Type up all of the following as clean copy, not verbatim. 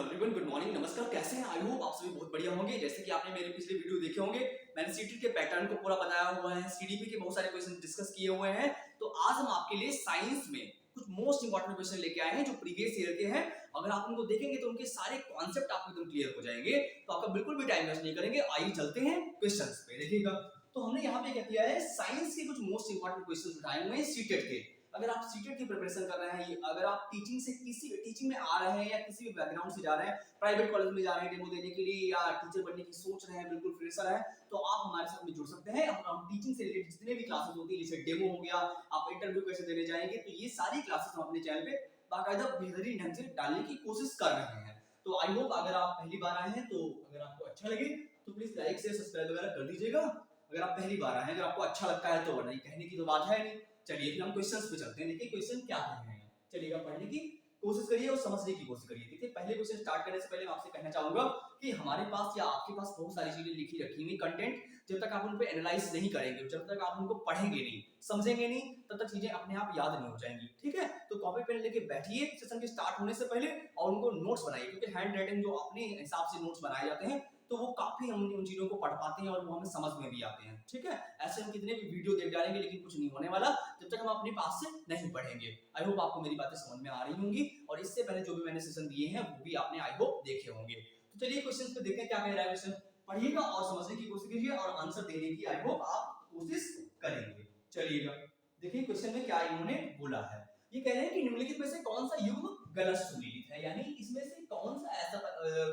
Everyone, good morning, नमस्कार। कैसे हैं? आई होप आप सभी बहुत बढ़िया होंगे। जैसे कि आपने मेरे पिछले वीडियो देखे होंगे, मैंने सीटी के पैटर्न को पूरा बताया हुआ है, सीडीपी के बहुत सारे क्वेश्चन डिस्कस किए हुए हैं। तो आज हम आपके लिए साइंस में कुछ मोस्ट इंपॉर्टेंट क्वेश्चन लेके आए हैं जो प्रीवियस ईयर के हैं। अगर आप उनको देखेंगे तो उनके सारे कॉन्सेप्ट आपको एकदम क्लियर हो जाएंगे, तो आपका बिल्कुल भी टाइम वेस्ट नहीं करेंगे। आइए चलते हैं क्वेश्चंस पे। देखिएगा, तो हमने यहाँ पे क्या किया है, साइंस के कुछ मोस्ट इंपॉर्टेंट क्वेश्चन उठाए हुए हैं सीटेट के। अगर आप सीटेट की प्रिपरेशन कर रहे हैं, अगर आप टीचिंग से किसी टीचिंग में आ रहे हैं या किसी भी बैकग्राउंड से जा रहे हैं, प्राइवेट कॉलेज में जा रहे हैं डेमो देने के लिए या टीचर बनने की सोच रहे हैं, बिल्कुल फ्रेशर है, तो आप हमारे साथ में जुड़ सकते हैं। हम टीचिंग से रिलेटेड जितने भी क्लासेस होती है, जैसे डेमो हो गया, आप इंटरव्यू कैसे देने जाएंगे, तो ये सारी क्लासेस हम अपने चैनल पे बाकायदा बेहतरीन ढंग से डालने की कोशिश कर रहे हैं। तो आई होप अगर आप पहली बार आए हैं तो अगर आपको अच्छा लगे तो प्लीज लाइक से सब्सक्राइब वगैरह कर दीजिएगा। अगर आप पहली बार आए हैं, अगर आपको अच्छा लगता है तो, वरना कहने की तो बात है नहीं। चलिए फिर हम क्वेश्चंस पे चलते हैं। देखिए क्वेश्चन क्या है, चलिएगा पढ़ने की कोशिश करिए और समझने की कोशिश करिए। देखिए पहले क्वेश्चन स्टार्ट करने से पहले मैं आपसे कहना चाहूंगा कि हमारे पास या आपके पास बहुत सारी चीजें लिखी रखी हुई कंटेंट, जब तक आप उन पे एनालाइज नहीं करेंगे, जब तक आप उनको पढ़ेंगे नहीं, समझेंगे नहीं, तब तक चीजें अपने आप याद नहीं हो जाएंगी। ठीक है, तो कॉपी पेन लेके बैठिए सेशन के स्टार्ट होने से पहले और उनको नोट्स बनाइए, क्योंकि हैंड राइटिंग जो अपने हिसाब से नोट्स बनाए जाते हैं तो वो काफी हम उन चीजों को पढ़ पाते हैं और वो हमें समझ में भी आते हैं। ठीक है, ऐसे हम कितने भी वीडियो देख डालेंगे लेकिन कुछ नहीं होने वाला जब तक हम अपने पास से नहीं पढ़ेंगे। आई होप आपको मेरी बातें समझ में आ रही होंगी और इससे पहले जो भी मैंने सेशन दिए हैं वो भी आपने आई होप देखे होंगे। तो चलिए क्वेश्चन पे देखते हैं क्या कह रहा है क्वेश्चन। पढ़िएगा और समझने की कोशिश कीजिए और आंसर देने की आई होप आप कोशिश करेंगे। चलिएगा, देखिए क्वेश्चन में क्या इन्होंने बोला है। ये कह रहे हैं कि निम्नलिखित में से कौन सा युग्म गलत सुमेलित है, यानी इसमें से कौन सा ऐसा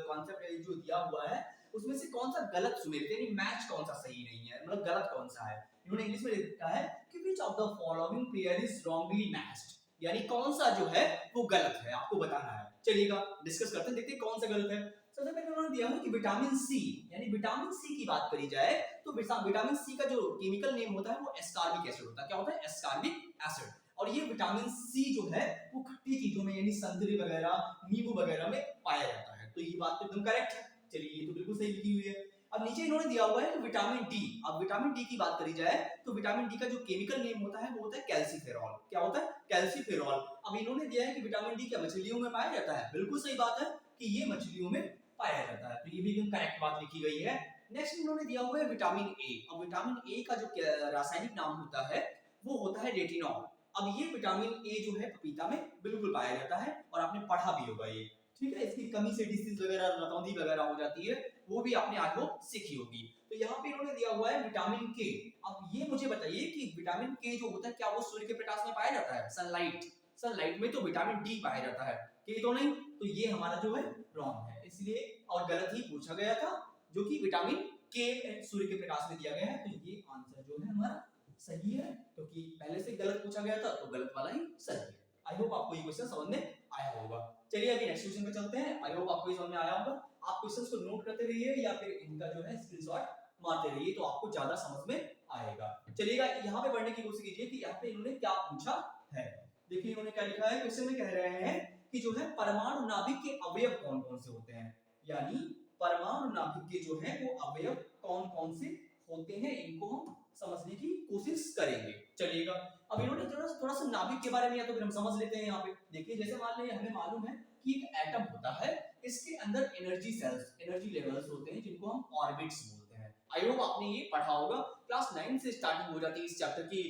कॉन्सेप्ट जो दिया हुआ है उसमें से कौन सा गलत सुमेलित है, यानी मैच कौन सा सही नहीं है, मतलब गलत कौन सा है। इन्होंने इंग्लिश में लिखा है कि which of the following pair is wrongly matched, यानी कौन सा जो है वो गलत है, आपको बताना है। चलिएगा डिस्कस करते हैं, देखते हैं कौन सा गलत है। सबसे पहले उन्होंने दिया है कि विटामिन सी, यानी विटामिन सी की बात करी जाए तो विटामिन सी का जो केमिकल नेम होता है वो एस्कॉर्बिक एसिड होता है। क्या होता है? Ascorbic acid. और ये विटामिन सी जो है वो खट्टी चीजों में यानी संतरे वगैरह, नींबू वगैरह में पाया जाता है। तो ये बात तो एकदम करेक्ट है। चलिए ये तो बिल्कुल सही लिखी हुई है। अब नीचे इन्होंने दिया हुआ है कि विटामिन डी। अब विटामिन डी की बात करी जाए तो विटामिन डी का जो केमिकल नेम होता है वो होता है कैल्सीफेरॉल। क्या होता है? कैल्सीफेरॉल। अब इन्होंने दिया है कि विटामिन डी क्या मछलियों में पाया जाता है? बिल्कुल सही बात है कि ये मछलियों में पाया जाता है, तो ये भी एकदम करेक्ट बात लिखी गई है। नेक्स्ट इन्होंने दिया हुआ है विटामिन ए। अब विटामिन ए का जो रासायनिक नाम होता है वो होता है रेटिनॉल। अब ये विटामिन ए जो है पपीता में बिल्कुल पाया जाता है और आपने पढ़ा भी होगा ये। ठीक है, इसकी कमी से डिसीज वगैरह, रतौंधी वगैरह हो जाती है, वो भी आपने आज को सीखी होगी। तो यहाँ पे इन्होंने दिया हुआ है विटामिन के। अब ये मुझे बताइए कि विटामिन के जो होता है क्या वो सूर्य के प्रकाश में पाया जाता है? सनलाइट, सनलाइट में तो विटामिन डी पाया जाता है, के तो नहीं। तो ये हमारा जो है रॉन्ग है, इसलिए और गलत ही पूछा गया था, जो कि विटामिन के सूर्य के प्रकाश में दिया गया है। तो ये आंसर जो है हमारा सही है, क्योंकि पहले से गलत पूछा गया था तो गलत वाला ही सही है। आई होप आपको ये क्वेश्चन समझ में आया होगा। चलिए अभी नेक्स्ट क्वेश्चन पे चलते हैं। आई होप आपको ये समझ में आया होगा। आप क्वेश्चंस को नोट करते रहिए या फिर इनका जो है स्क्रीनशॉट मारते रहिए, तो आपको ज्यादा समझ में आएगा। चलिएगा यहाँ पे पढ़ने की कोशिश कीजिए कि यहाँ पे इन्होंने क्या पूछा है। देखिए इन्होंने क्या लिखा है, क्वेश्चन में कह रहे हैं कि जो है परमाणु नाभिक के अवयव कौन कौन से होते हैं, यानी परमाणु नाभिक के जो है वो अवयव कौन कौन से होते हैं, इनको हम समझने की कोशिश करेंगे। चलिएगा, अब इन्होंने थोड़ा सा नाभिक के बारे में या तो फिर हम समझ लेते हैं। यहाँ पे देखिए, जैसे मान लीजिए हमें मालूम है कि एक एटम होता है, इसके अंदर एनर्जी सेल्स, एनर्जी लेवल्स होते हैं जिनको हम ऑर्बिट्स बोलते हैं। आई होप आपने ये पढ़ा होगा, क्लास 9 से स्टार्टिंग हो जाती है इस चैप्टर की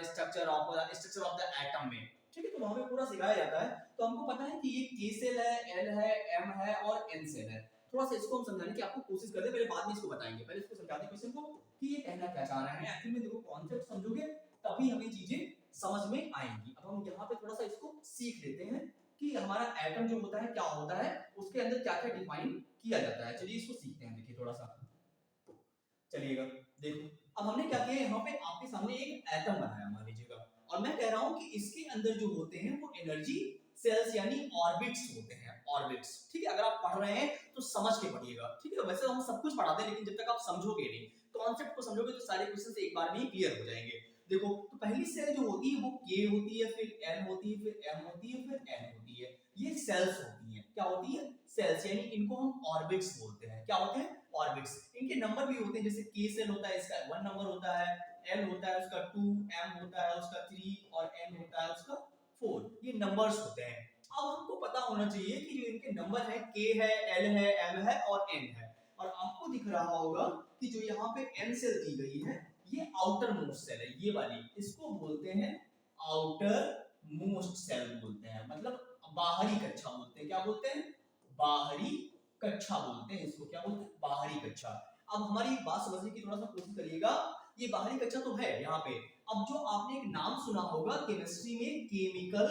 स्ट्रक्चर ऑफ द एटम में। ठीक है, तो वहां पे पूरा सिखाया जाता है। तो हमको पता है कि ये के सेल है, एल है, एम है और एन सेल है। थोड़ा सा इसको हम समझाने की आपको कोशिश करते हैं, पहले बाद में इसको बताएंगे, पहले इसको समझाते हैं क्वेश्चन को कि ये कहना क्या चाह रहे हैं। एक्चुअली में देखो कॉन्सेप्ट समझोगे तभी हमें चीजें समझ में आएंगी। अब हम यहाँ पे थोड़ा सा इसको सीख लेते हैं कि हमारा एटम जो होता है क्या होता है, उसके अंदर क्या क्या डिफाइन किया जाता है। चलिए इसको सीखते हैं। देखिए थोड़ा सा चलिएगा, देखो अब हमने क्या किया, यहाँ पे आपके सामने एक एटम बनाया मान लीजिएगा, और मैं कह रहा हूँ कि इसके अंदर जो होते हैं वो एनर्जी सेल्स यानी ऑर्बिट्स होते हैं, ऑर्बिट्स। ठीक है, अगर आप पढ़ रहे हैं तो समझ के पढ़िएगा। ठीक है, वैसे हम सब कुछ पढ़ाते हैं लेकिन जब तक आप समझोगे नहीं, कॉन्सेप्ट को समझोगे तो सारे क्वेश्चन एक बार में ही क्लियर हो जाएंगे। देखो तो पहली सेल जो होती है वो के होती है, फिर एन होती है, फिर एम होती है, फिर एन होती है। ये सेल्स होती हैं। क्या होती है? सेल्स, यानी इनको हम ऑर्बिट्स बोलते हैं। क्या होते हैं? ऑर्बिट्स। इनके नंबर भी होते हैं, जैसे के सेल होता है इसका 1 नंबर होता है, एल होता है उसका 2, एम होता है उसका 3 और एन होता है उसका 4। ये नंबर्स होते हैं। अब हमको पता होना चाहिए कि जो इनके नंबर है K है, L है, M है और N है। और आपको दिख रहा होगा कि जो यहाँ पे N सेल दी गई है ये आउटर मोस्ट सेल है, ये वाली, इसको बोलते हैं आउटर मोस्ट सेल बोलते हैं, मतलब बाहरी कक्षा बोलते हैं। क्या बोलते हैं? बाहरी कक्षा बोलते हैं इसको। क्या बोलते हैं? बाहरी कक्षा। अब हमारी बात समझने की थोड़ा सा कोशिश करिएगा। ये बाहरी कक्षा तो है यहाँ पे। अब जो आपने एक नाम सुना होगा केमिस्ट्री में, केमिकल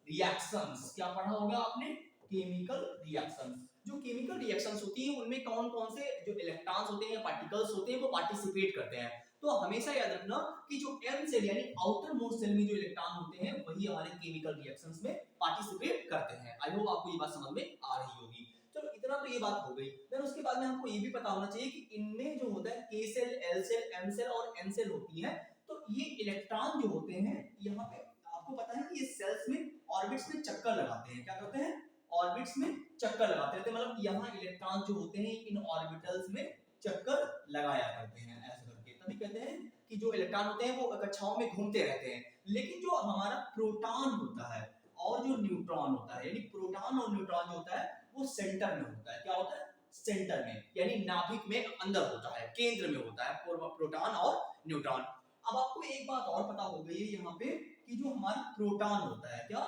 रिएक्शंस, क्या पढ़ा होगा आपने? Chemical reactions. जो केमिकल रिएक्शंस होती हैं उनमें कौन कौन से जो इलेक्ट्रॉन्स होते हैं या पार्टिकल्स होते हैं वो पार्टिसिपेट करते हैं। तो हमेशा याद रखना कि जो एन सेल यानी आउटर मोस्ट सेल में जो इलेक्ट्रॉन होते हैं वही हमारे केमिकल रिएक्शंस में पार्टिसिपेट करते हैं। आई होप आपको ये बात समझ में आ रही होगी। चलो इतना तो ये बात हो गई। देन उसके बाद में हमको ये भी पता होना चाहिए कि इनमें जो होता है K cell, L cell, M cell और एन सेल होती है। तो ये इलेक्ट्रॉन जो होते हैं यहाँ पे आपको पता है कि ये सेल्स में ऑर्बिट्स में चक्कर लगाते हैं। क्या करते हैं? ऑर्बिट्स में चक्कर लगाते रहते हैं, मतलब यहाँ इलेक्ट्रॉन जो होते हैं इन ऑर्बिटल्स में चक्कर लगाया करते हैं ऐसे करके। तभी कहते हैं कि जो इलेक्ट्रॉन होते हैं वो कक्षाओं में घूमते रहते हैं। लेकिन जो हमारा प्रोटॉन होता है और जो न्यूट्रॉन होता है, यानी प्रोटॉन और न्यूट्रॉन जो होता है वो सेंटर में होता है। क्या होता है? सेंटर में, यानी नाभिक में अंदर होता है, केंद्र में होता है प्रोटॉन और न्यूट्रॉन। अब आपको एक बात और पता हो गई है यहाँ पे कि जो हमारा प्रोटॉन होता है, क्या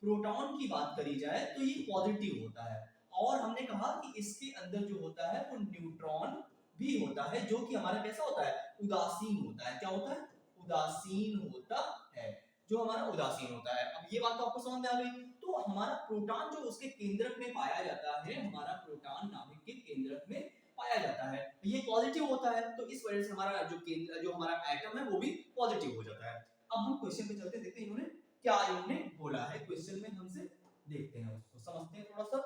प्रोटॉन की बात करी जाए तो ये पॉजिटिव होता है। और हमने कहा कि इसके अंदर जो होता है वो न्यूट्रॉन भी होता है, जो कि हमारा कैसा होता है? उदासीन होता है। क्या होता है? उदासीन होता है, जो हमारा उदासीन होता है। अब ये बात तो आपको समझ में आ गई। तो हमारा प्रोटॉन जो उसके केंद्रक में पाया जाता है, हमारा प्रोटॉन नाभिक के केंद्रक में पाया जाता है, ये पॉजिटिव होता है। तो इस वजह से हमारा जो केंद्र, जो हमारा एटम है वो भी पॉजिटिव हो जाता है। अब हम क्वेश्चन पे चलते, देखते हैं इन्होंने क्या इन्होंने बोला है क्वेश्चन में, हमसे देखते हैं, उसको समझते हैं थोड़ा सा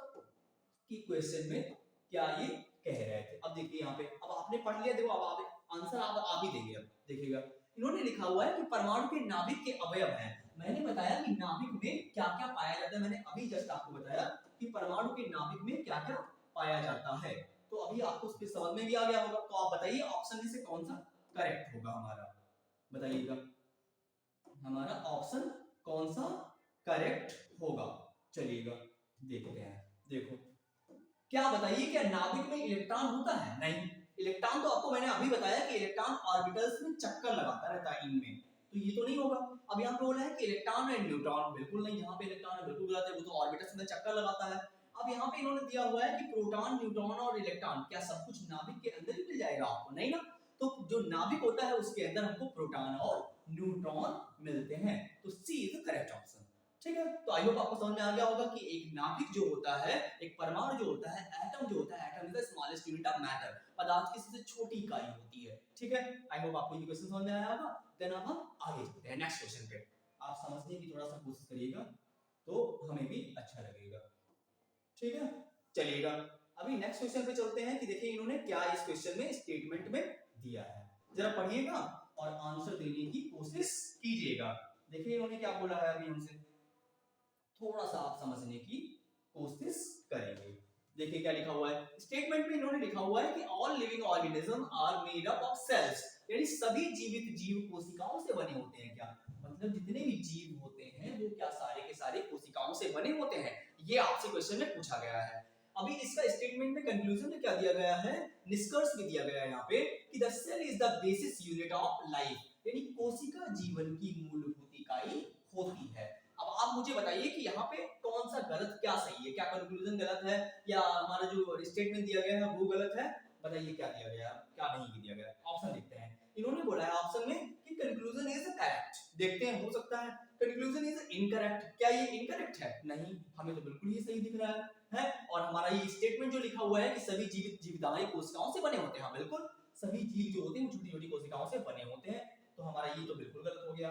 कि क्वेश्चन में क्या ये कह रहे थे। अब देखिए यहाँ पे, अब आपने पढ़ लिया, देखो अब आप आंसर आप ही देंगे। अब देखिएगा इन्होंने लिखा हुआ है कि परमाणु के नाभिक के अवयव हैं। मैंने बताया कि नाभिक में क्या क्या पाया जाता है, मैंने अभी जस्ट आपको बताया कि परमाणु के नाभिक में क्या क्या पाया जाता है। तो अभी आपको उसके समझ में भी आ गया होगा। तो आप बताइए ऑप्शन में से कौन सा करेक्ट होगा हमारा, बताइएगा हमारा ऑप्शन कौन सा करेक्ट होगा। चलिएगा देखते हैं। देखो क्या बताइए, क्या नाभिक में इलेक्ट्रॉन होता है? नहीं। इलेक्ट्रॉन तो आपको मैंने अभी बताया कि इलेक्ट्रॉन ऑर्बिटल्स में चक्कर लगाता रहता है इनमें, तो ये तो नहीं होगा। अब यहाँ पे बोला है कि इलेक्ट्रॉन एंड न्यूट्रॉन, बिल्कुल नहीं। जहाँ पे इलेक्ट्रॉन है बिल्कुल गलत है, वो तो ऑर्बिटल्स में चक्कर लगाता है। अब यहाँ पे इन्होंने दिया हुआ है कि प्रोटॉन, न्यूट्रॉन और इलेक्ट्रॉन, क्या सब कुछ नाभिक के अंदर ही मिल जाएगा आपको? नहीं ना। तो जो नाभिक होता है उसके अंदर हमको प्रोटॉन और न्यूट्रॉन मिलते हैं। तो सी इज द करेक्ट ऑप्शन। ठीक है, तो आई होप आपको समझ में आ गया होगा कि एक नाभिक जो होता है, एक परमाणु जो होता है, एटम जो होता है, atom is the smallest unit of matter, पदार्थ की सबसे छोटी इकाई होती है। ठीक है, आई होप आपको ये क्वेश्चन समझ में आया होगा। देन अब हम आगे चलते हैं नेक्स्ट क्वेश्चन पे। आप समझने की थोड़ा सा कोशिश करिएगा तो हमें भी अच्छा लगेगा। ठीक है, चलिएगा अभी नेक्स्ट क्वेश्चन पे चलते हैं कि देखिए इन्होंने क्या इस क्वेश्चन में स्टेटमेंट में दिया है। जरा पढ़िएगा और आंसर देने की कोशिश कीजिएगा। देखिए इन्होंने क्या बोला है, अभी हमसे थोड़ा सा आप समझने की कोशिश करेंगे। देखिए क्या लिखा हुआ है स्टेटमेंट में। इन्होंने लिखा हुआ है कि all living organism are made up of cells, यानी सभी जीवित जीव कोशिकाओं से बने होते हैं। क्या मतलब जितने भी जीव होते हैं वो क्या सारे के सारे कोशिकाओं से बने होते हैं? ये आपसे क्वेश्चन में पूछा गया है। अभी इसका स्टेटमेंट में कंक्लूजन में क्या दिया गया है, निष्कर्ष भी दिया गया है यहाँ पे कि the cell is the basis unit of life, यानी कोशिका जीवन की मूलभूत इकाई होती है। अब आप मुझे बताइए कि यहाँ पे कौन सा गलत क्या सही है, क्या कंक्लूजन गलत है या हमारा जो स्टेटमेंट दिया गया है वो गलत है? बताइए क्या दिया गया है, क्या नहीं दिया गया। ऑप्शन देखते हैं। इन्होंने बोला है ऑप्शन में कि कंक्लूजन इज करेक्ट। देखते हैं, हो सकता है कंक्लूजन इज इनकरेक्ट। क्या ये इनकरेक्ट है? नहीं, हमें तो बिल्कुल ही सही दिख रहा है। और हमारा ये स्टेटमेंट जो लिखा हुआ है कि सभी जीवित जीविताएं कोशिकाओं से बने होते हैं, बिल्कुल सभी जीव जो होते हैं छोटी छोटी कोशिकाओं से बने होते हैं। तो हमारा ये तो बिल्कुल गलत हो गया।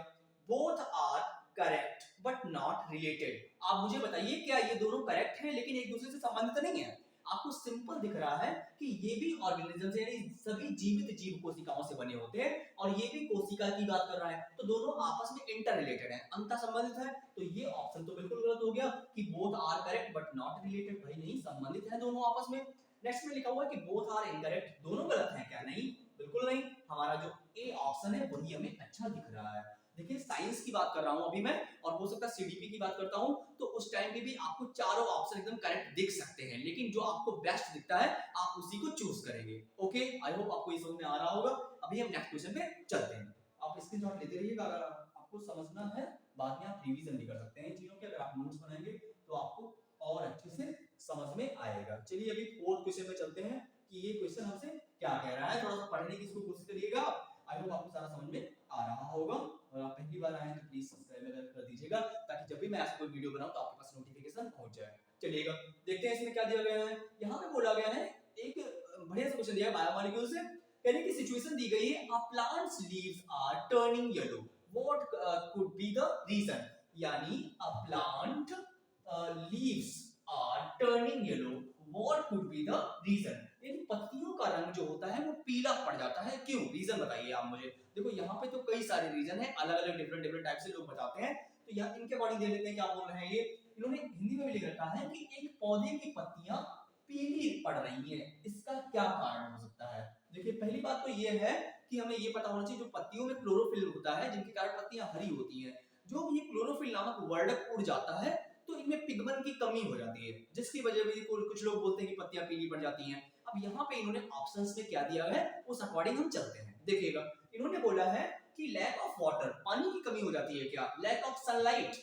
Both are correct but not related. आप मुझे बताइए क्या ये दोनों करेक्ट हैं लेकिन एक दूसरे से संबंधित नहीं है? आपको सिंपल दिख रहा है कि ये भी ऑर्गेनिज्म से, यानी सभी जीवित जीव कोशिकाओं से बने होते हैं और ये भी कोशिका की बात कर रहा है, तो दोनों आपस में इंटर रिलेटेड है, अंतर संबंधित है। तो ये ऑप्शन तो बिल्कुल गलत हो गया कि both are correct but not related. भाई नहीं, संबंधित है दोनों आपस में। नेक्स्ट में लिखा हुआ है कि बोथ आर इनकरेक्ट, दोनों गलत हैं। क्या नहीं, बिल्कुल नहीं। हमारा जो ए ऑप्शन है वही हमें अच्छा दिख रहा है। देखिए साइंस की बात कर रहा हूं अभी मैं, और हो सकता है सीडीपी की बात करता हूं, तो उस टाइम पे भी आपको चारों ऑप्शन एकदम करेक्ट दिख सकते हैं, लेकिन जो आपको बेस्ट दिखता है आप उसी को चूज करेंगे। ओके, आई होप आपको ये समझ में आ रहा होगा। अभी हम नेक्स्ट क्वेश्चन पे चलते हैं। आप स्क्रीनशॉट लेते रहिएगा, अगर आपको समझना है बाद में आप रिवीजन भी कर सकते हैं इन चीजों के, अगर आप नोट्स बनाएंगे तो आपको और अच्छे से समझ में आएगा। चलिए अभी फोर्थ क्वेश्चन पे चलते हैं कि ये क्वेश्चन हमसे क्या कह रहा है, थोड़ा सा पढ़ने की इसको कोशिश करिएगा। आई होप आपको सारा समझ में आ रहा होगा, और आप पहली बार आए हैं तो प्लीज सब्सक्राइब कर दीजिएगा, ताकि जब भी मैं ऐसा कोई वीडियो बनाऊं तो आपके पास नोटिफिकेशन पहुंच जाए। चलिएगा देखते हैं इसमें क्या दिया गया है। यहाँ पे बोला गया है एक बढ़िया सा क्वेश्चन दिया है बायोमोलिक्यूल से, कहने की सिचुएशन दी गई है a plants leaves are turning yellow, what could be the reason. यानी a plant leaves are turning yellow, what could be the reason. इन पत्तियों का रंग जो होता है वो पीला पड़ जाता है, क्यों, रीजन बताइए आप मुझे। देखो यहाँ पे तो कई सारे रीजन है, अलग अलग डिफरेंट टाइप से लोग बताते हैं, तो यहाँ इनके अकॉर्डिंग देख लेते हैं क्या बोल रहे हैं ये। इन्होंने हिंदी में भी लिख रखा है कि एक पौधे की पत्तियां पीली पड़ रही है, इसका क्या कारण हो सकता है। देखिए पहली बात तो ये है कि हमें ये पता होना चाहिए जो पत्तियों में क्लोरोफिल होता है, जिनके कारण पत्तियां हरी होती हैं, जो ये क्लोरोफिल नामक वर्डक उड़ जाता है तो इनमें पिगमेंट की कमी हो जाती है, जिसकी वजह से कुछ लोग बोलते हैं कि पत्तियां पीली पड़ जाती हैं। अब यहाँ पे इन्होंने ऑप्शंस में क्या दिया है उस अकॉर्डिंग हम चलते हैं। देखिएगा इन्होंने बोला है कि लैक ऑफ वाटर, पानी की कमी हो जाती है क्या, lack of sunlight,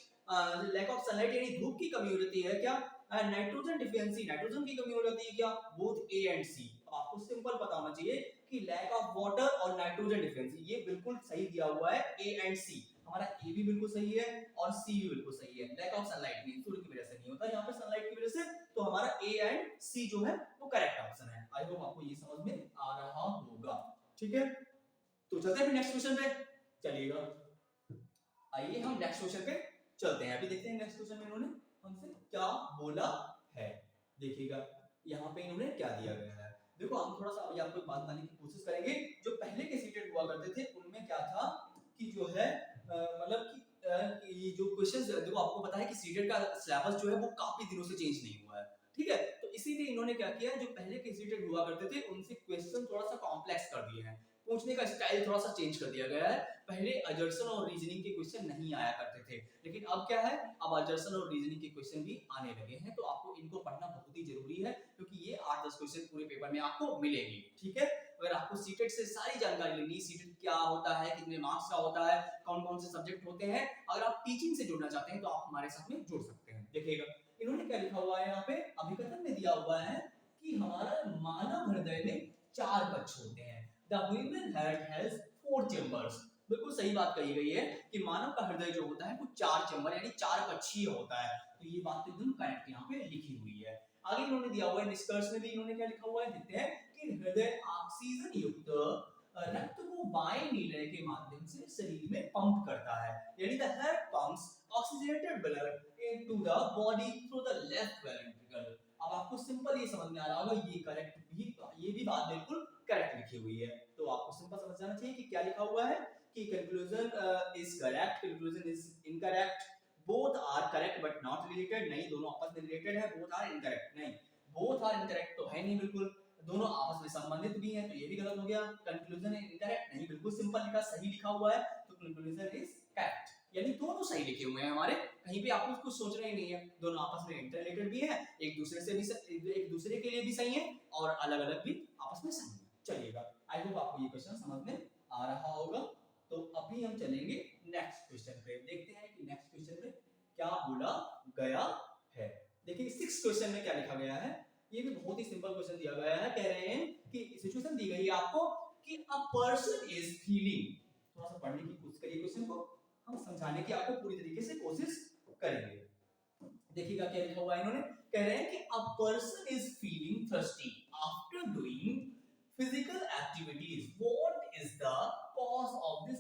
lack of sunlight यानी धूप की कमी हो जाती है क्या, नाइट्रोजन डिफिशिएंसी, नाइट्रोजन की कमी हो जाती है क्या, बोथ ए एंड सी। अब आपको सिंपल पता होना चाहिए कि लैक ऑफ वाटर और नाइट्रोजन डिफिशिएंसी ये बिल्कुल सही दिया हुआ है, ए एंड सी। हमारा ए भी बिल्कुल सही है और सी भी बिल्कुल सही है। लैक ऑफ सनलाइट नहीं, सूर्य की वजह से नहीं होता, यहाँ पे सनलाइट की वजह से, तो हमारा ए एंड सी जो है वो करेक्ट ऑप्शन है। आई होप आपको ये समझ में आ रहा होगा, ठीक है। तो चलते हैं नेक्स्ट क्वेश्चन पे, चलिएगा आइए हम नेक्स्ट क्वेश्चन पे चलते हैं। अभी देखते हैं नेक्स्ट क्वेश्चन में इन्होंने हमसे क्या बोला है। देखिएगा यहाँ पे इन्होंने क्या दिया गया है। देखो हम थोड़ा सा अभी आपको एक बात बताने की कोशिश करेंगे, जो पहले के सीटेड हुआ करते थे उनमें क्या था कि जो है मतलब कि ये जो क्वेश्चंस, देखो आपको पता है कि सीटेड का सिलेबस जो है वो काफी दिनों से चेंज नहीं हुआ है, ठीक है। तो इसीलिए इन्होंने क्या किया, जो पहले के सीटेड हुआ करते थे उनसे क्वेश्चन थोड़ा सा कॉम्प्लेक्स कर दिए हैं, पूछने का स्टाइल थोड़ा सा चेंज कर दिया गया है। पहले अजर्सन और रीजनिंग के क्वेश्चन नहीं आया करते थे, लेकिन अब क्या है, अब अजर्सन और रीजनिंग के क्वेश्चन भी आने लगे हैं, तो आपको इनको पढ़ना बहुत ही जरूरी है, क्योंकि ये 8-10 क्वेश्चन पूरे पेपर में आपको मिलेंगे, ठीक है। अगर आपको सीटेट से सारी जानकारी लेनी, सीटेट क्या होता है, कितने मार्क्स का होता है, कौन कौन से सब्जेक्ट होते हैं, अगर आप टीचिंग से जुड़ना चाहते हैं तो आप हमारे साथ में जुड़ सकते हैं। देखिएगा इन्होंने क्या लिखा हुआ है यहाँ पे, अभिकथन में दिया हुआ है कि हमारा मानव हृदय में 4 कक्ष होते हैं। The human heart has 4 chambers। बिल्कुल सही बात कही गई है कि मानव का हृदय जो होता है वो 4 चैम्बर यानी 4 कक्षीय होता है, तो ये बात तो एकदम करेक्ट यहाँ पे लिखी हुई है। आगे इन्होंने दिया हुआ है निष्कर्ष में भी इन्होंने क्या लिखा हुआ है, देखते हैं कि हृदय ऑक्सीजन युक्त रक्त को बाएं नीले के माध्यम से शरीर में पंप करता है, यानी the heart pumps oxygenated blood into the body through the left ventricle. अब आपको सिंपल ये समझ में आ रहा होगा, ये करेक्ट भी, ये भी बात बिल्कुल करेक्ट लिखी हुई है। तो आपको सिंपल समझ जाना चाहिए कि क्या लिखा हुआ है कि conclusion is correct, conclusion is incorrect, both are correct but not related, नहीं दोनों आपस में रिलेटेड है, बोथ आर इनकरेक्ट, नहीं बोथ आर इनकरेक्ट तो है नहीं बिल्कुल, दोनों आपस में संबंधित भी हैं तो ये भी गलत हो गया। कंक्लूजन इज इनकरेक्ट नहीं, बिल्कुल सिंपल लिखा, सही लिखा हुआ है, तो कंक्लूजन इज करेक्ट, यानी दोनों सही लिखे हुए हैं हमारे, कहीं पे आपको कुछ सोचना ही नहीं है, दोनों आपस में इंटररिलेटेड भी है, एक दूसरे से भी एक दूसरे के लिए भी सही है और अलग अलग भी आपस में सही है। चलिएगा आई होप आपको ये क्वेश्चन समझ में आ रहा होगा। तो अभी हम चलेंगे नेक्स्ट क्वेश्चन पे, देखते हैं कि नेक्स्ट क्वेश्चन पे क्या बोला गया है। देखिए 6 क्वेश्चन में क्या लिखा गया है, ये भी बहुत ही सिंपल क्वेश्चन दिया गया है। कह रहे हैं कि सिचुएशन दी गई है आपको कि अ पर्सन इज फीलिंग, थोड़ा सा पढ़ने की कोशिश करिए, क्वेश्चन को हम समझाने की आपको पूरी तरीके से कोशिश करेंगे। देखिएगा क्या लिखा हुआ है इन्होंने, कह रहे हैं कि a person is feeling thirsty after doing physical activities, what is the cause of this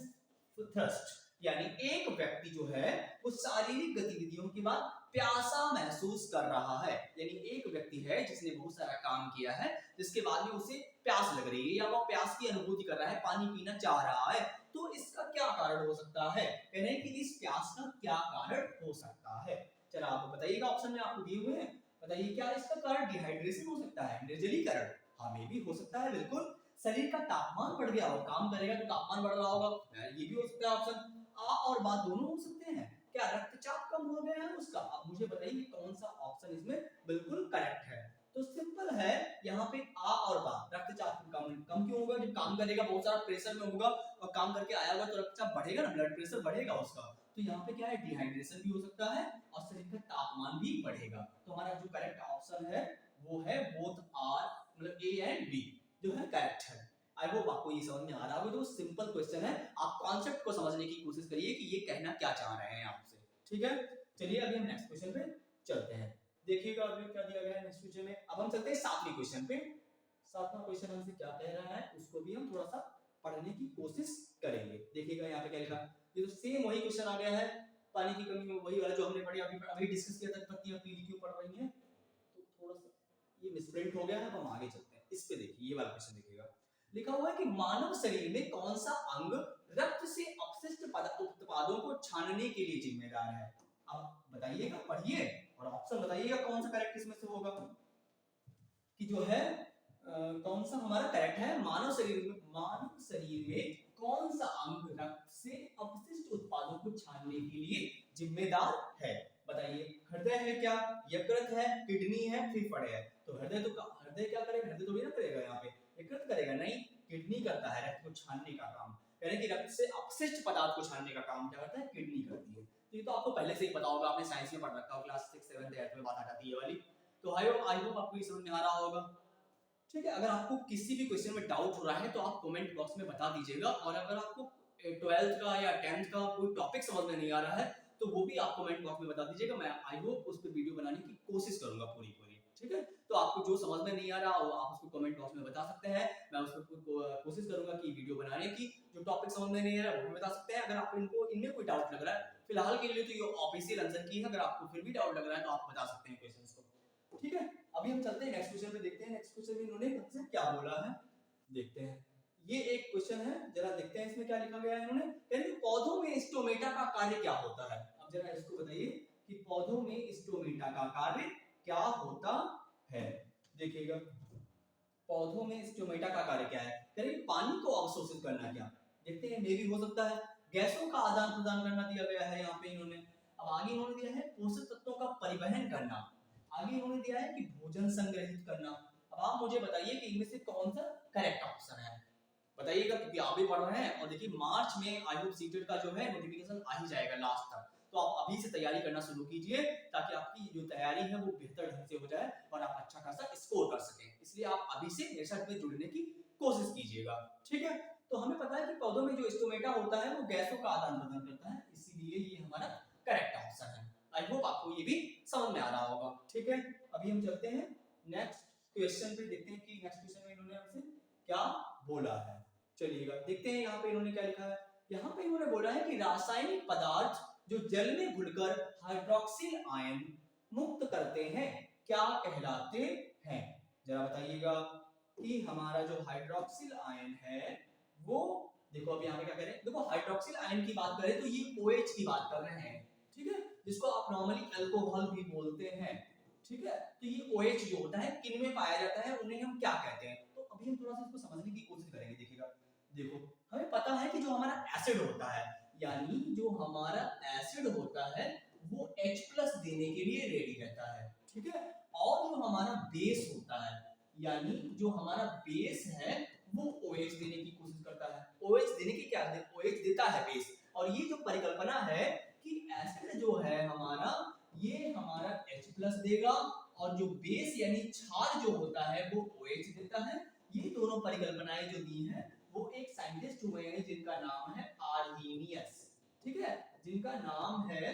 thirst. यानी एक व्यक्ति जो है वो शारीरिक गतिविधियों के बाद प्यासा महसूस कर रहा है, यानी एक व्यक्ति है जिसने बहुत सारा काम किया है जिसके बाद में उसे प्यास लग रही है या वो प्यास की अनुभूति कर रहा है, पानी पीना चाह रहा है, तो इसका क्या कारण हो सकता है, कह रहे हैं कि इस प्यास का क्या कारण हो सकता है। चला आप बताइएगा, ऑप्शन में आपको दिए हुए हैं, बताइए क्या इसका कारण डिहाइड्रेशन हो सकता है, निर्जलीकरण, हाँ मे भी हो सकता है, बिल्कुल शरीर का तापमान बढ़ गया हो, काम करेगा तो तापमान बढ़ रहा होगा, ये भी हो सकता है ऑप्शन। आ और बा दोनों हो सकते हैं। क्या रक्तचाप कम हो गया है उसका? अब मुझे बताइए कौन सा ऑप्शन इसमें बिल्कुल करेक्ट है। तो सिंपल है, यहाँ पे आ और बा, रक्तचाप कम कम क्यों होगा? जब काम करेगा बहुत सारा प्रेशर में होगा और काम करके आया होगा तो रक्तचाप बढ़ेगा ना, ब्लड प्रेशर बढ़ेगा उसका। तो यहाँ पे क्या है, डिहाइड्रेशन भी हो सकता है और शरीर का तापमान भी बढ़ेगा। तो हमारा जो करेक्ट ऑप्शन है वो है बोथ आर, मतलब ए एंड बी जो है करेक्ट है। आई होप आपको ये समझ में आ रहा होगा। तो सिंपल क्वेश्चन है, आप कॉन्सेप्ट को समझने की कोशिश करिए कि ये कहना क्या चाह रहे हैं आपसे। ठीक है, चलिए अभी हम नेक्स्ट क्वेश्चन पे चलते हैं। देखिएगा अभी क्या दिया गया है नेक्स्ट क्वेश्चन में। अब हम चलते हैं 7वें क्वेश्चन पे। 7वां क्वेश्चन हमसे क्या कह रहा है उसको भी हम थोड़ा सा पढ़ने की कोशिश करेंगे। देखिएगा यहाँ पे क्या लिखा, ये तो सेम वही क्वेश्चन आ गया है, पानी की कमी में वही वाला जो हमने पढ़ी अभी डिस्कस किया था, पत्तियां पीली क्यों पड़ रही हैं। तो थोड़ा सा ये मिसप्रिंट हो गया है, अब हम आगे चलते हैं। इस पे देखिए, ये वाला क्वेश्चन देखिएगा, लिखा हुआ है कि मानव शरीर में कौन सा अंग रक्त से अपशिष्ट उत्पादों को छानने के लिए जिम्मेदार है। अब बताइएगा, पढ़िए और ऑप्शन बताइएगा कौन सा करेक्ट इसमें से होगा कि जो है कौन सा हमारा करेक्ट है। मानव शरीर में कौन सा अंग रक्त से अपशिष्ट उत्पादों को छानने के लिए जिम्मेदार है? बताइए, हृदय है क्या, यकृत है, किडनी है, फेफड़े है? तो हृदय क्या करेगा, हृदय थोड़ी ना करेगा, यहाँ पे यकृत करेगा, नहीं किडनी करता है रक्त को छानने का काम। कह रहे कि रक्त से अपशिष्ट पदार्थ को छानने का काम क्या करता है, किडनी करती है। तो ये तो आपको पहले से ही पता होगा, आपने साइंस में पढ़ रखा होगा, क्लास 6, 7, 8 में बात आ जाती है वाली। तो आई होप आपको ये समझ में आ रहा होगा। ठीक है, अगर आपको किसी भी क्वेश्चन में डाउट हो रहा है तो आप कमेंट बॉक्स में बता दीजिएगा, और अगर आपको 12th का या 10th का कोई टॉपिक समझ में नहीं आ रहा है तो वो भी आप कमेंट बॉक्स में बता दीजिएगा। मैं आई होप उस पर वीडियो बनाने की कोशिश करूंगा पूरी। ठीक है, तो आपको जो समझ में नहीं आ रहा हो आप उसको कमेंट बॉक्स में बता सकते हैं, मैं उस पर कोशिश करूंगा कि वीडियो बनाने की। जो टॉपिक समझ में नहीं आ रहा वो भी बता सकते हैं। अगर आपको इनमें कोई डाउट लग रहा है, फिलहाल के लिए तो ये ऑफिशियल आंसर की है, अगर आपको फिर भी डाउट लग रहा है तो आप बता सकते हैं क्वेश्चंस को। ठीक है, अभी हम चलते हैं नेक्स्ट क्वेश्चन पे, देखते हैं नेक्स्ट क्वेश्चन में इन्होंने हमसे क्या बोला है, देखते हैं। ये एक क्वेश्चन है, जरा देखते हैं इसमें क्या लिखा गया है। इन्होंने कह रहे पौधों में स्टोमेटा का कार्य क्या होता है। अब जरा इसको बताइए कि पौधों में स्टोमेटा का कार्य क्या होता है। देखिएगा, पौधों में स्टोमेटा का कार्य क्या है, कह रहे पानी को अवशोषित करना। क्या देखते हैं, मे भी हो सकता है गैसों का आदान प्रदान करना दिया गया है यहाँ पे इन्होंने। अब आगे इन्होंने दिया है पोषक तत्वों का परिवहन करना, आगे इन्होंने दिया है कि भोजन संग्रहित करना। अब आप मुझे बताइए कि इनमें से कौन सा करेक्ट ऑप्शन है, बताइएगा, क्योंकि आप भी पढ़ रहे हैं और देखिए मार्च में आई होप सीटेट का जो है नोटिफिकेशन आ ही जाएगा लास्ट तक। तो आप अभी से तैयारी करना शुरू कीजिए ताकि आपकी जो तैयारी है वो बेहतर ढंग से हो जाए और आप अच्छा खासा स्कोर कर सकें। इसलिए आप अभी से मेरे साथ में जुड़ने की कोशिश कीजिएगा। ठीक है, तो हमें पता है कि पौधों में जो स्टोमेटा होता है वो गैसों का आदान प्रदान करता है, इसीलिए ये हमारा करेक्ट ऑप्शन है। आई होप आपको ये भी समझ में आ रहा होगा। ठीक है, अभी हम चलते हैं नेक्स्ट क्वेश्चन पे, देखते हैं कि नेक्स्ट क्वेश्चन में इन्होंने हमसे क्या बोला है। चलिएगा देखते हैं यहाँ पे इन्होंने क्या लिखा है। यहाँ पे इन्होंने बोला है कि रासायनिक पदार्थ जो जल में घुलकर हाइड्रोक्सिल आयन मुक्त करते हैं क्या कहलाते हैं। जरा बताइएगा कि हमारा जो हाइड्रोक्सिल आयन है वो, देखो अब यहाँ पे क्या करें, देखो हाइड्रोक्सिल आयन की बात करें तो ये OH की बात कर रहे हैं। ठीक है, जिसको आप नॉर्मली अल्कोहल भी बोलते हैं। ठीक है, तो ये OH जो होता है किन में पाया जाता है, उन्हें हम क्या कहते हैं। तो अभी हम थोड़ा सा इसको समझने की कोशिश करेंगे। देखिएगा, देखो हमें पता है कि जो हमारा एसिड होता है, यानी जो हमारा एसिड होता है वो H+ देने के लिए रेडी रहता है। ठीक है, और जो हमारा बेस होता है, यानी जो हमारा बेस है वो OH देने की कोशिश करता है। OH देने की क्या है, OH देता है बेस। और ये जो परिकल्पना है कि एसिड जो है हमारा, ये हमारा H+ देगा और जो बेस यानी क्षार जो होता है वो OH देता है। ये दोनों परिकल्पनाएं जो दी हैं वो एक साइंटिस्ट हुए हैं जिनका नाम है आर्हेनियस। ठीक है, जिनका नाम है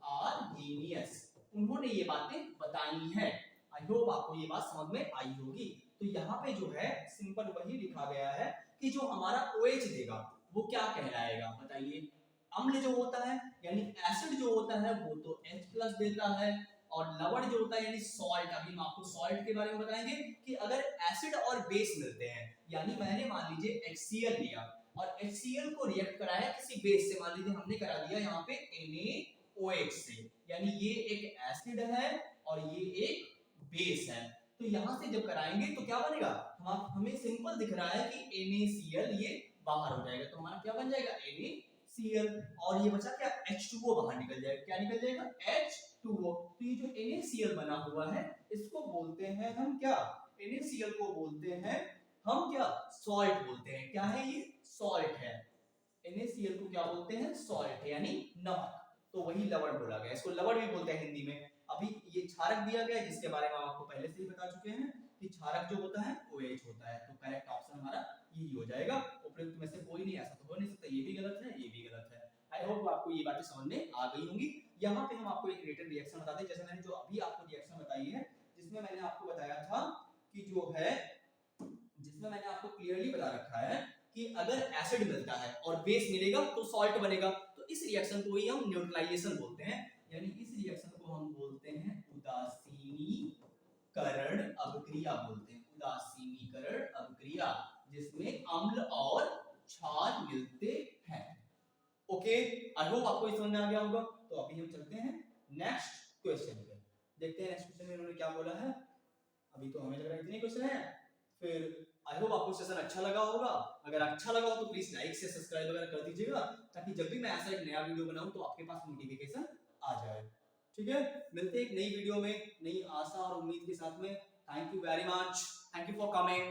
आर्हेनियस, उन्होंने ये बातें बताई हैं। आई होप आपको ये बात समझ में आई होगी। तो यहाँ पे जो है सिंपल वही लिखा गया है कि जो हमारा OH देगा वो क्या कहलाएगा, बताइए। अम्ल जो होता है यानी एसिड जो होता है वो तो H+ देता है, और लवण जो होता है यानी सॉल्ट, अभी हम आपको सॉल्ट के बारे में बताएंगे कि अगर एसिड और बेस मिलते हैं, यानी मैंने मान लीजिए HCl लिया और HCl को रिएक्ट कराया किसी बेस से, मान लीजिए हमने करा दिया यहाँ पे NaOH से, यानी ये एक एसिड है और ये एक बेस है। तो यहाँ से जब कराएंगे तो क्या बनेगा, हमें सिंपल दिख रहा है कि NaCl ये बाहर हो जाएगा, तो हमारा क्या बन जाएगा, Na Cl और ये बचा क्या H2O बाहर निकल जाएगा, क्या निकल जाएगा H2O। तो ये जो NaCl बना हुआ है इसको बोलते हैं हम क्या, NaCl को बोलते हैं हम क्या सॉल्ट बोलते हैं। क्या है ये सॉल्ट है। NaCl को क्या बोलते हैं सॉल्ट यानी नमक। तो वही लवण बोला गया, इसको लवण भी बोलते हैं हिंदी में। अभी ये क्षारक दिया गया है जिसके बारे में हम आपको पहले से ही बता चुके हैं कि क्षारक जो होता है OH होता है। तो करेक्ट ऑप्शन हमारा यही हो जाएगा। उपयुक्त में से कोई नहीं, ऐसा तो हो नहीं सकता, ये भी गलत है ये भी गलत है। आई होप आपको ये बातें समझ में आ गई होंगी। यहाँ पे हम आपको एक रिलेटेड रिएक्शन बता दें, जैसे मैंने जो अभी आपको रिएक्शन बताई है जिसमें मैंने आपको बताया था कि जो है, जिसमें मैंने आपको क्लियरली बता रखा है कि अगर एसिड मिलता है और बेस मिलेगा तो सॉल्ट बनेगा। तो इस रिएक्शन को ही हम न्यूट्रलाइजेशन बोलते हैं, यानी इस रिएक्शन को हम बोलते हैं उदासीनीकरण अभिक्रिया बोलते हैं, उदासीनीकरण अभिक्रिया, जिसमें अम्ल और क्षार मिलते हैं। ओके, आई होप आपको समझ में आ गया होगा। तो अभी हम चलते हैं नेक्स्ट क्वेश्चन पे, देखते हैं नेक्स्ट क्वेश्चन में इन्होंने क्या बोला है। अभी तो हमें लग रहा है इतने क्वेश्चन है। फिर आई होप आपको सेशन अच्छा लगा होगा। अगर अच्छा लगा हो तो प्लीज लाइक से सब्सक्राइब वगैरह कर दीजिएगा, ताकि जब भी मैं ऐसा एक नया वीडियो बनाऊं तो आपके पास नोटिफिकेशन आ जाए। ठीक है, मिलते हैं एक नई वीडियो में नई आशा और उम्मीद के साथ में। Thank you very much, thank you for coming.